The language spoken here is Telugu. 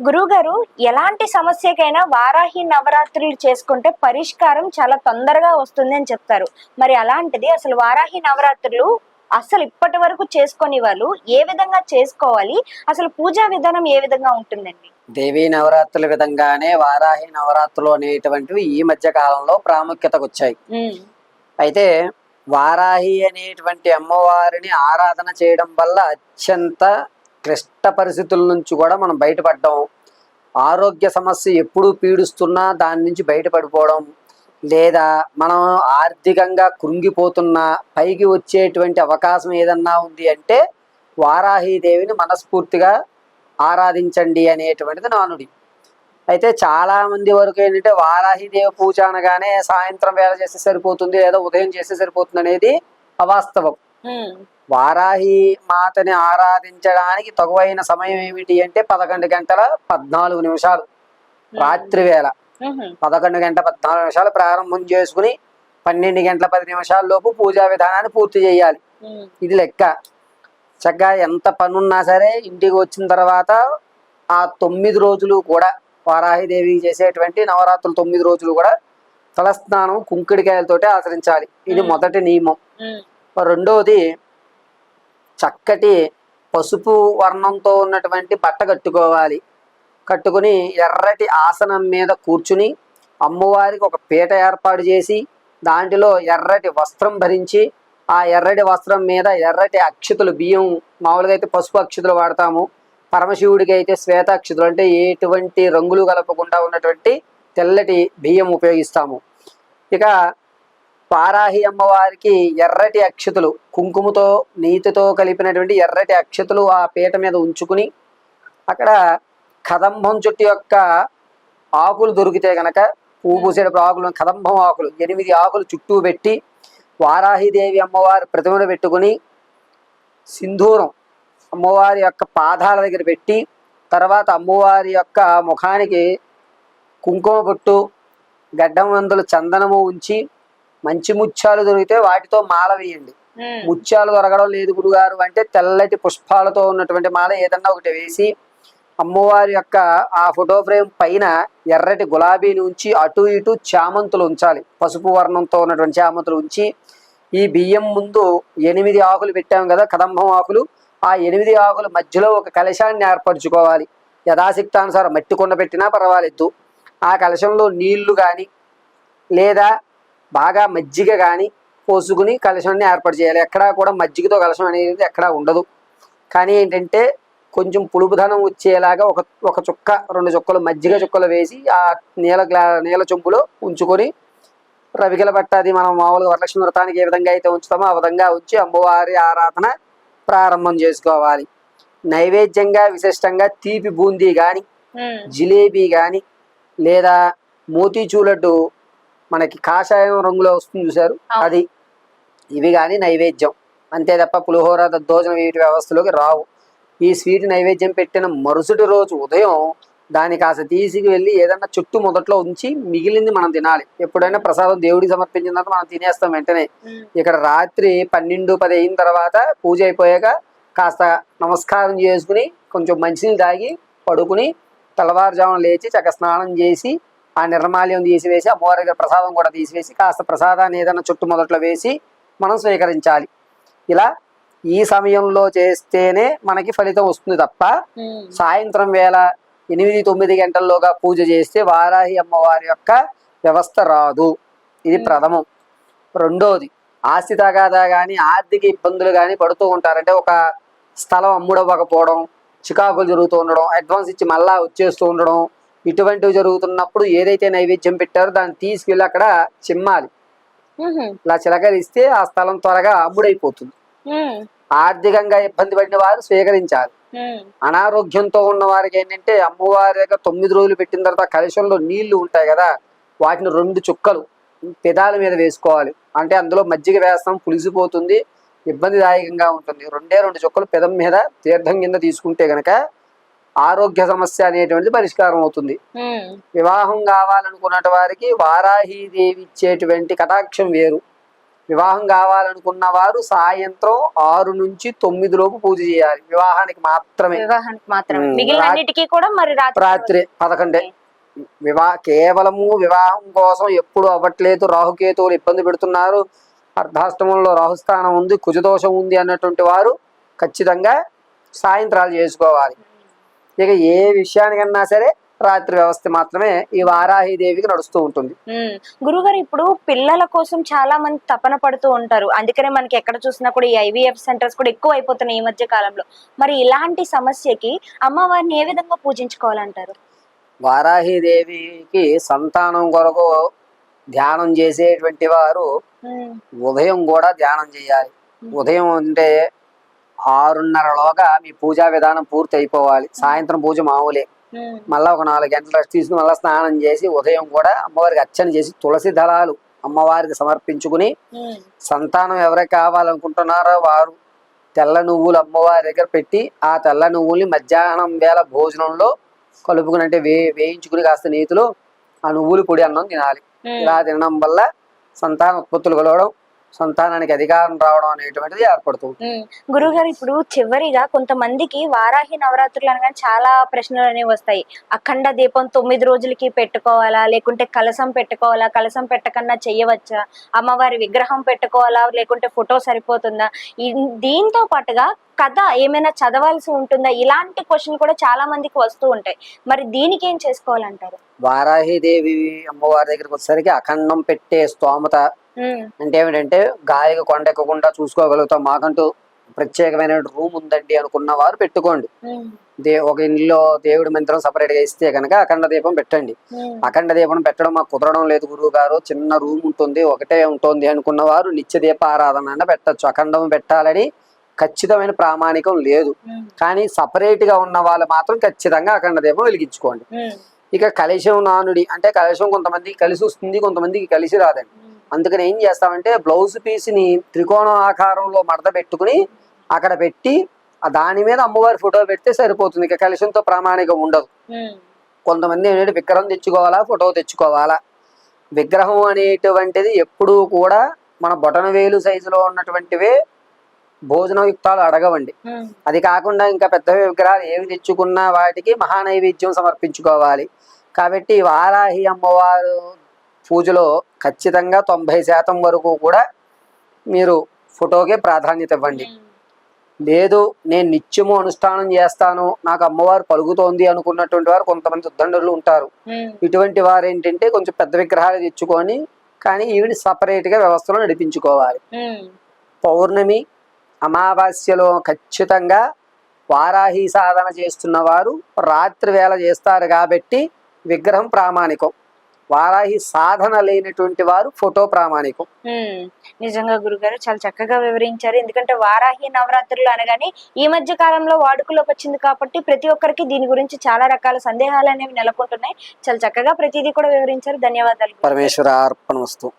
గురువుగారు, ఎలాంటి సమస్యకైనా వారాహి నవరాత్రులు చేసుకుంటే పరిష్కారం చాలా తొందరగా వస్తుంది అని చెప్తారు. మరి అలాంటిది అసలు వారాహి నవరాత్రులు అసలు ఇప్పటి వరకు చేసుకొని వాళ్ళు ఏ విధంగా చేసుకోవాలి? అసలు పూజా విధానం ఏ విధంగా ఉంటుందండి? దేవీ నవరాత్రుల విధంగానే వారాహి నవరాత్రులు అనేటువంటివి ఈ మధ్య కాలంలో ప్రాముఖ్యతకు వచ్చాయి. అయితే వారాహి అనేటువంటి అమ్మవారిని ఆరాధన చేయడం వల్ల అత్యంత క్లిష్ట పరిస్థితుల నుంచి కూడా మనం బయటపడడం, ఆరోగ్య సమస్య ఎప్పుడు పీడిస్తున్నా దాని నుంచి బయటపడిపోవడం, లేదా మనం ఆర్థికంగా కృంగిపోతున్నా పైకి వచ్చేటువంటి అవకాశం ఏదన్నా ఉంది అంటే వారాహీదేవిని మనస్ఫూర్తిగా ఆరాధించండి అనేటువంటిది నానుడి. అయితే చాలా మంది వరకు ఏంటంటే వారాహిదేవి పూజ అనగానే సాయంత్రం వేళ చేస్తే సరిపోతుంది లేదా ఉదయం చేస్తే సరిపోతుంది అనేది అవాస్తవం. వారాహి మాతని ఆరాధించడానికి తగువైన సమయం ఏమిటి అంటే 11 గంటల 14 నిమిషాలు రాత్రి వేళ. 11 గంటల 14 నిమిషాలు ప్రారంభం చేసుకుని 12 గంటల 10 నిమిషాల లోపు పూజా విధానాన్ని పూర్తి చేయాలి. ఇది లెక్క. చక్కగా ఎంత పనున్నా సరే ఇంటికి వచ్చిన తర్వాత ఆ 9 రోజులు కూడా వారాహిదేవి చేసేటువంటి నవరాత్రులు 9 రోజులు కూడా తలస్నానం కుంకుడికాయలతోటి ఆచరించాలి. ఇది మొదటి నియమం. రెండవది, చక్కటి పసుపు వర్ణంతో ఉన్నటువంటి బట్ట కట్టుకోవాలి. కట్టుకుని ఎర్రటి ఆసనం మీద కూర్చుని అమ్మవారికి ఒక పీట ఏర్పాటు చేసి దాంట్లో ఎర్రటి వస్త్రం భరించి ఆ ఎర్రటి వస్త్రం మీద ఎర్రటి అక్షతులు, బియ్యం, మామూలుగా అయితే పసుపు అక్షతులు వాడతాము, పరమశివుడికి అయితే శ్వేత అక్షతులు అంటే ఎటువంటి రంగులు కలపకుండా ఉన్నటువంటి తెల్లటి బియ్యం ఉపయోగిస్తాము. ఇక వారాహి అమ్మవారికి ఎర్రటి అక్షతులు, కుంకుమతో నీతితో కలిపినటువంటి ఎర్రటి అక్షతులు ఆ పీట మీద ఉంచుకుని అక్కడ కదంబం చెట్టు యొక్క ఆకులు దొరికితే గనక పువ్వు పూసేటప్పుడు ఆకులు, కదంబం ఆకులు 8 ఆకులు చుట్టూ పెట్టి వారాహిదేవి అమ్మవారి ప్రతిమను పెట్టుకుని సింధూరం అమ్మవారి యొక్క పాదాల దగ్గర పెట్టి తర్వాత అమ్మవారి యొక్క ముఖానికి కుంకుమ బొట్టు, గడ్డం వందలు చందనము ఉంచి మంచి ముత్యాలు దొరికితే వాటితో మాల వేయండి. ముత్యాలు దొరకడం లేదు గురుగారు అంటే తెల్లటి పుష్పాలతో ఉన్నటువంటి మాల ఏదన్నా ఒకటి వేసి అమ్మవారి యొక్క ఆ ఫోటో ఫ్రేమ్ పైన ఎర్రటి గులాబీని ఉంచి అటు ఇటు చామంతులు ఉంచాలి. పసుపు వర్ణంతో ఉన్నటువంటి చామంతులు ఉంచి ఈ బియ్యం ముందు 8 ఆకులు పెట్టాం కదా, కదంబం ఆకులు, ఆ 8 ఆకుల మధ్యలో ఒక కలశాన్ని ఏర్పరచుకోవాలి. యథాశక్తానుసారం మట్టి కొండ పెట్టినా పర్వాలేదు. ఆ కలశంలో నీళ్లు కానీ లేదా బాగా మజ్జిగ కానీ పోసుకుని కలశాన్ని ఏర్పాటు చేయాలి. ఎక్కడా కూడా మజ్జిగతో కలశం అనేది ఎక్కడా ఉండదు. కానీ ఏంటంటే కొంచెం పులుపుదనం వచ్చేలాగా ఒక చుక్క 2 చుక్కలు మజ్జిగ చుక్కలు వేసి ఆ నీల చెంబులో ఉంచుకొని రవికల బట్ట, అది మనం మామూలుగా వరలక్ష్మి వ్రతానికి ఏ విధంగా అయితే ఉంచుతామో ఆ విధంగా ఉంచి అమ్మవారి ఆరాధన ప్రారంభం చేసుకోవాలి. నైవేద్యంగా విశిష్టంగా తీపి బూందీ కానీ, జిలేబీ కానీ, లేదా మోతీచూర్ లడ్డు మనకి కాషాయం రంగులో వస్తుంది చూసారు, అది, ఇవి కానీ నైవేద్యం. అంతే తప్ప పులిహోర, దద్దోజనం వీటి వ్యవస్థలోకి రావు. ఈ స్వీట్ నైవేద్యం పెట్టిన మరుసటి రోజు ఉదయం దాన్ని కాస్త తీసుకువెళ్ళి ఏదన్నా చుట్టూ మొదట్లో ఉంచి మిగిలింది మనం తినాలి. ఎప్పుడైనా ప్రసాదం దేవుడికి సమర్పించిన తర్వాత మనం తినేస్తాం వెంటనే. ఇక్కడ రాత్రి 12-10 అయిన తర్వాత పూజ అయిపోయాక కాస్త నమస్కారం చేసుకుని కొంచెం మంచినీళ్ళు తాగి పడుకుని తెల్లవారుజామున లేచి చక్క స్నానం చేసి ఆ నిర్మాల్యం తీసివేసి అమ్మవారి దగ్గర ప్రసాదం కూడా తీసివేసి కాస్త ప్రసాదాన్ని ఏదైనా చుట్టు మొదట్లో వేసి మనం స్వీకరించాలి. ఇలా ఈ సమయంలో చేస్తేనే మనకి ఫలితం వస్తుంది తప్ప సాయంత్రం వేళ 8-9 గంటల్లోగా పూజ చేస్తే వారాహి అమ్మవారి యొక్క వ్యవస్థ రాదు. ఇది ప్రథమం. రెండోది, ఆస్తి తగాదా కానీ ఆర్థిక ఇబ్బందులు కానీ పడుతూ ఉంటారంటే ఒక స్థలం అమ్ముడవ్వకపోవడం, చికాకులు జరుగుతూ ఉండడం, అడ్వాన్స్ ఇచ్చి మళ్ళా వచ్చేస్తూ ఉండడం, ఇటువంటివి జరుగుతున్నప్పుడు ఏదైతే నైవేద్యం పెట్టారో దాన్ని తీసుకెళ్ళి అక్కడ చిమ్మాలి. ఇలా చిలకరిస్తే ఆ స్థలం త్వరగా అమ్ముడైపోతుంది. ఆర్థికంగా ఇబ్బంది పడిన వారు స్వీకరించాలి. అనారోగ్యంతో ఉన్న వారికి ఏంటంటే అమ్మవారి దగ్గర 9 రోజులు పెట్టిన తర్వాత కలశంలో నీళ్లు ఉంటాయి కదా, వాటిని 2 చుక్కలు పెదాల మీద వేసుకోవాలి. అంటే అందులో మజ్జిగ వేస్తాం, పులిసిపోతుంది, ఇబ్బందిదాయకంగా ఉంటుంది. 2 చుక్కలు పెదం మీద తీర్థం కింద తీసుకుంటే గనక ఆరోగ్య సమస్య అనేటువంటిది పరిష్కారం అవుతుంది. వివాహం కావాలనుకున్న వారికి వారాహీదేవి ఇచ్చేటువంటి కటాక్షం వేరు, వివాహం కావాలనుకున్న వారు సాయంత్రం 6 నుంచి 9 లోపు పూజ చేయాలి, వివాహానికి మాత్రమే. వివాహానికి మాత్రమే, మిగిలినన్నిటికీ కూడా మరి రాత్రి 11. కేవలము వివాహం కోసం ఎప్పుడు అవ్వట్లేదు, రాహుకేతువులు ఇబ్బంది పెడుతున్నారు, అర్ధాష్టమంలో రాహుస్థానం ఉంది, కుజదోషం ఉంది అన్నటువంటి వారు ఖచ్చితంగా సాయంత్రాలు చేసుకోవాలి. ఇక ఏ విషయానికన్నా సరే రాత్రి వ్యవస్థ మాత్రమే ఈ వారాహిదేవికి నడుస్తూ ఉంటుంది. గురుగారు, ఇప్పుడు పిల్లల కోసం చాలా మంది తపన పడుతూ ఉంటారు, అందుకనే మనకి ఎక్కడ చూసినా కూడా ఈ IVF సెంటర్స్ కూడా ఎక్కువ అయిపోతున్నాయి ఈ మధ్య కాలంలో. మరి ఇలాంటి సమస్యకి అమ్మవారిని ఏ విధంగా పూజించుకోవాలంటారు? వారాహిదేవికి సంతానం కొరకు ధ్యానం చేసేటువంటి వారు ఉదయం కూడా ధ్యానం చేయాలి. ఉదయం అంటే 6:30లోగా మీ పూజా విధానం పూర్తి అయిపోవాలి. సాయంత్రం పూజ మామూలే, మళ్ళా ఒక 4 గంటలు రెస్ట్ తీసుకుని మళ్ళీ స్నానం చేసి ఉదయం కూడా అమ్మవారికి అర్చన చేసి తులసి దళాలు అమ్మవారికి సమర్పించుకుని, సంతానం ఎవరైతే కావాలనుకుంటున్నారో వారు తెల్ల నువ్వులు అమ్మవారి దగ్గర పెట్టి ఆ తెల్ల నువ్వుల్ని మధ్యాహ్నం వేళ భోజనంలో కలుపుకుని, అంటే వేయించుకుని కాస్త నీతిలో ఆ నువ్వులు పొడి అన్నం తినాలి. ఇలా తినడం వల్ల సంతాన ఉత్పత్తులు కలవడం, సంతానానికి అధికారం రావడం అనేటువంటిది ఏర్పడుతుంది. గురుగారు, ఇప్పుడు చివరిగా కొంతమందికి వారాహి నవరాత్రులు అనగానే చాలా ప్రశ్నలు అనేవి వస్తాయి. అఖండ దీపం 9 రోజులకి పెట్టుకోవాలా, లేకుంటే కలశం పెట్టుకోవాలా, కలశం పెట్టకన్నా చెయ్యవచ్చా, అమ్మవారి విగ్రహం పెట్టుకోవాలా, లేకుంటే ఫోటో సరిపోతుందా, దీంతో పాటుగా కథ ఏమైనా చదవాల్సి ఉంటుందా, ఇలాంటి క్వశ్చన్ కూడా చాలా మందికి వస్తూ ఉంటాయి. మరి దీనికి ఏం చేసుకోవాలంటారు? వారాహిదేవి అమ్మవారి దగ్గరికి వచ్చేసరికి అఖండం పెట్టే స్తోమత అంటే ఏమిటంటే, గాయకు కొండ ఎక్కకుండా చూసుకోగలుగుతాం, మాకంటూ ప్రత్యేకమైన రూమ్ ఉందండి అనుకున్న వారు పెట్టుకోండి. ఒక ఇంట్లో దేవుడి మంత్రం సపరేట్ గా ఇస్తే కనుక అఖండ దీపం పెట్టండి. అఖండ దీపం పెట్టడం మాకు కుదరడం లేదు గురువు గారు, చిన్న రూమ్ ఉంటుంది, ఒకటే ఉంటుంది అనుకున్న వారు నిత్య దీప ఆరాధన పెట్టచ్చు. అఖండం పెట్టాలని ఖచ్చితమైన ప్రామాణికం లేదు, కానీ సపరేట్ గా ఉన్న వాళ్ళు మాత్రం ఖచ్చితంగా అఖండ దీపం వెలిగించుకోండి. ఇక కలశం నానుడి అంటే కలశం కొంతమందికి కలిసి వస్తుంది, కొంతమందికి కలిసి రాదండి. అందుకని ఏం చేస్తామంటే బ్లౌజ్ పీస్ ని త్రికోణ ఆకారంలో మడత పెట్టుకుని అక్కడ పెట్టి దాని మీద అమ్మవారి ఫోటో పెడితే సరిపోతుంది. ఇక కలశంతో ప్రామాణికం ఉండదు. కొంతమంది ఏంటంటే విగ్రహం తెచ్చుకోవాలా, ఫోటో తెచ్చుకోవాలా. విగ్రహం అనేటువంటిది ఎప్పుడూ కూడా మన బొటన వేలు సైజులో ఉన్నటువంటివే భోజనయుక్తాలు అడగవండి. అది కాకుండా ఇంకా పెద్ద విగ్రహాలు ఏవి తెచ్చుకున్నా వాటికి మహానైవేద్యం సమర్పించుకోవాలి. కాబట్టి వారాహి అమ్మవారు పూజలో ఖచ్చితంగా 90% వరకు కూడా మీరు ఫోటోకే ప్రాధాన్యత ఇవ్వండి. లేదు నేను నిత్యము అనుష్ఠానం చేస్తాను, నాకు అమ్మవారు పలుకుతోంది అనుకున్నటువంటి వారు కొంతమంది ఉద్దండులు ఉంటారు. ఇటువంటి వారు ఏంటంటే కొంచెం పెద్ద విగ్రహాలు తెచ్చుకొని కానీ ఈవిడ సపరేట్ గా వ్యవస్థలో నడిపించుకోవాలి. పౌర్ణమి అమావాస్యలో ఖచ్చితంగా వారాహి సాధన చేస్తున్న వారు రాత్రి వేళ చేస్తారు కాబట్టి విగ్రహం ప్రామాణికం. వారాహి సాధన లేనటువంటి వారు ఫోటో ప్రామాణికం. నిజంగా గురుగారు చాలా చక్కగా వివరించారు. ఎందుకంటే వారాహి నవరాత్రులు అనగానే ఈ మధ్య కాలంలో వాడుకలోకి వచ్చింది కాబట్టి ప్రతి ఒక్కరికి దీని గురించి చాలా రకాల సందేహాలు అనేవి నెలకొంటున్నాయి. చాలా చక్కగా ప్రతిదీ కూడా వివరించారు. ధన్యవాదాలు. పరమేశ్వర అర్పణమస్తు.